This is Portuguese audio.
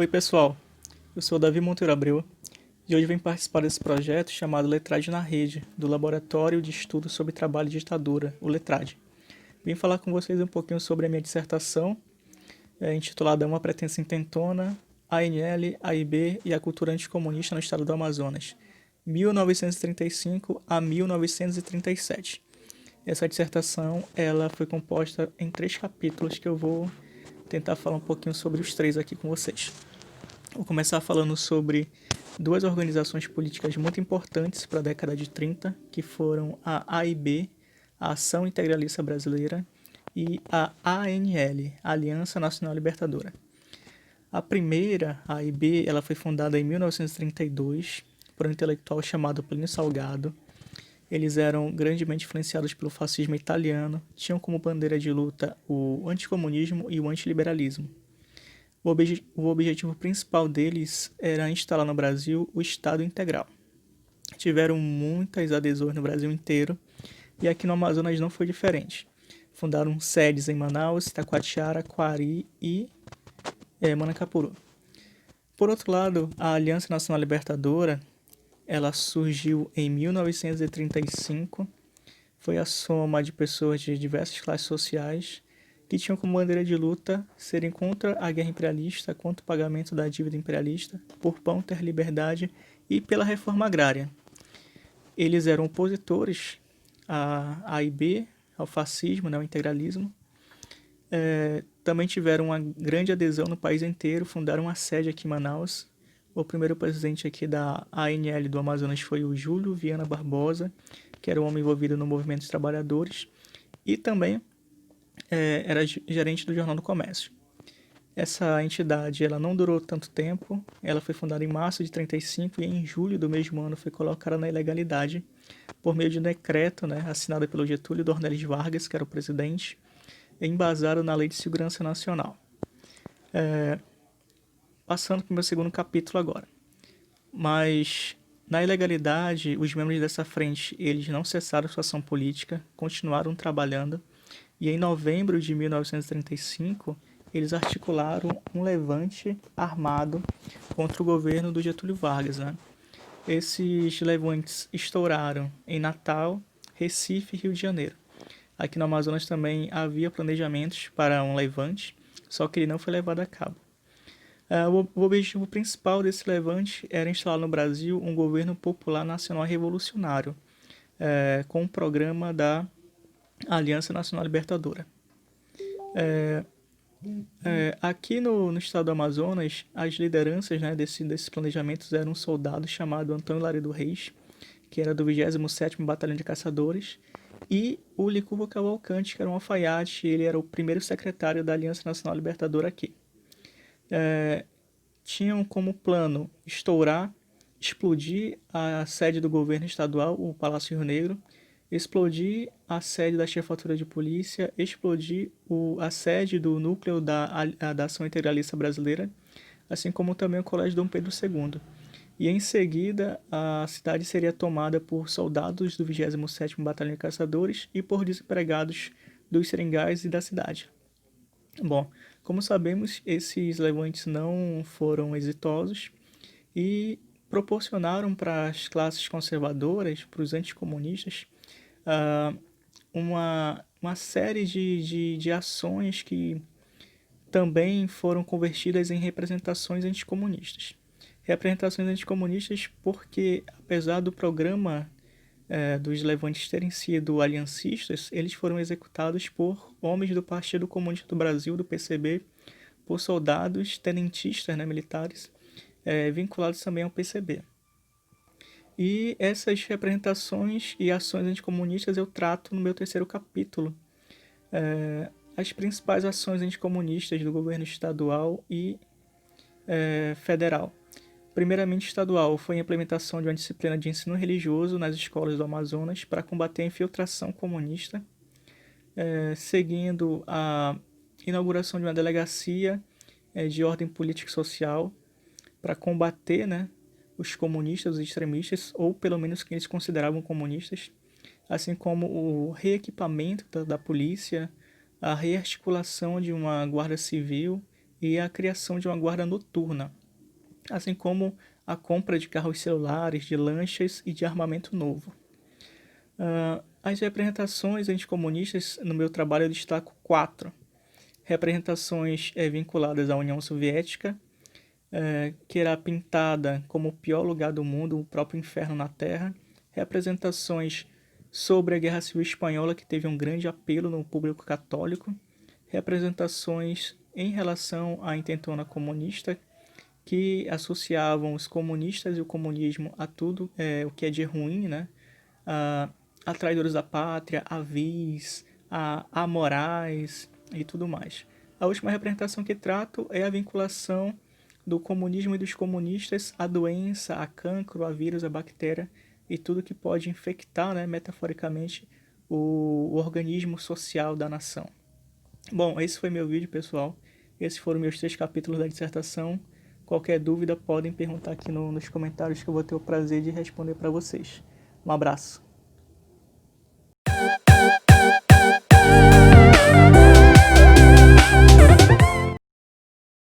Oi pessoal, eu sou o Davi Monteiro Abreu e hoje venho participar desse projeto chamado Letrade na Rede, do Laboratório de Estudo sobre Trabalho e Ditadura, o Letrade. Vim falar com vocês um pouquinho sobre a minha dissertação, intitulada Uma Pretensa Intentona, ANL, AIB e a Cultura Anticomunista no Estado do Amazonas, 1935 a 1937. Essa dissertação ela foi composta em 3 capítulos que eu vou tentar falar um pouquinho sobre os 3 aqui com vocês. Vou começar falando sobre 2 organizações políticas muito importantes para a década de 30, que foram a AIB, a Ação Integralista Brasileira, e a ANL, a Aliança Nacional Libertadora. A primeira, a AIB, ela foi fundada em 1932 por um intelectual chamado Plínio Salgado. Eles eram grandemente influenciados pelo fascismo italiano, tinham como bandeira de luta o anticomunismo e o antiliberalismo. O objetivo principal deles era instalar no Brasil o Estado integral. Tiveram muitas adesões no Brasil inteiro e aqui no Amazonas não foi diferente. Fundaram sedes em Manaus, Itacoatiara, Coari e Manacapuru. Por outro lado, a Aliança Nacional Libertadora ela surgiu em 1935. Foi a soma de pessoas de diversas classes sociais que tinham como bandeira de luta serem contra a guerra imperialista, contra o pagamento da dívida imperialista, por pão, ter liberdade e pela reforma agrária. Eles eram opositores à AIB, ao fascismo, ao integralismo. Também tiveram uma grande adesão no país inteiro, fundaram uma sede aqui em Manaus. O primeiro presidente aqui da ANL do Amazonas foi o Júlio Viana Barbosa, que era um homem envolvido no movimento dos trabalhadores, e também era gerente do Jornal do Comércio. Essa entidade ela não durou tanto tempo, ela foi fundada em março de 35 e em julho do mesmo ano foi colocada na ilegalidade por meio de um decreto assinado pelo Getúlio Dornelles Vargas, que era o presidente, embasado na Lei de Segurança Nacional. Passando para o meu segundo capítulo agora. Mas na ilegalidade, os membros dessa frente eles não cessaram sua ação política, continuaram trabalhando e em novembro de 1935 eles articularam um levante armado contra o governo do Getúlio Vargas. Esses levantes estouraram em Natal, Recife e Rio de Janeiro. Aqui no Amazonas também havia planejamentos para um levante, só que ele não foi levado a cabo. O objetivo principal desse levante era instalar no Brasil um governo popular nacional revolucionário, com o programa da Aliança Nacional Libertadora. Aqui no estado do Amazonas, as lideranças desses planejamentos eram um soldado chamado Antônio Laredo Reis, que era do 27º Batalhão de Caçadores, e o Licurgo Cavalcante, que era um alfaiate, ele era o primeiro secretário da Aliança Nacional Libertadora aqui. Tinham como plano explodir a sede do governo estadual, o Palácio Rio Negro, explodir a sede da chefatura de polícia, explodir a sede do núcleo da Ação Integralista Brasileira, assim como também o Colégio Dom Pedro II. E em seguida, a cidade seria tomada por soldados do 27º Batalhão de Caçadores e por desempregados dos seringais e da cidade. Bom, como sabemos, esses levantes não foram exitosos e proporcionaram para as classes conservadoras, para os anticomunistas, uma série de ações que também foram convertidas em representações anticomunistas. Representações anticomunistas porque, apesar do programa dos levantes terem sido aliancistas, eles foram executados por homens do Partido Comunista do Brasil, do PCB, por soldados tenentistas militares, vinculados também ao PCB. E essas representações e ações anticomunistas eu trato no meu terceiro capítulo. As principais ações anticomunistas do governo estadual e federal. Primeiramente, estadual foi a implementação de uma disciplina de ensino religioso nas escolas do Amazonas para combater a infiltração comunista, seguindo a inauguração de uma delegacia de ordem política e social para combater os comunistas, os extremistas, ou pelo menos quem eles consideravam comunistas, assim como o reequipamento da polícia, a rearticulação de uma guarda civil e a criação de uma guarda noturna, assim como a compra de carros celulares, de lanchas e de armamento novo. As representações anticomunistas, no meu trabalho eu destaco 4. Representações vinculadas à União Soviética, que era pintada como o pior lugar do mundo, o próprio inferno na Terra. Representações sobre a Guerra Civil Espanhola, que teve um grande apelo no público católico. Representações em relação à intentona comunista, que associavam os comunistas e o comunismo a tudo o que é de ruim, né? A traidores da pátria, a vis, a amorais e tudo mais. A última representação que trato é a vinculação do comunismo e dos comunistas à doença, a cancro, a vírus, a bactéria e tudo que pode infectar, né, metaforicamente, o organismo social da nação. Bom, esse foi meu vídeo, pessoal. Esses foram meus 3 capítulos da dissertação. Qualquer dúvida podem perguntar aqui nos comentários que eu vou ter o prazer de responder para vocês. Um abraço.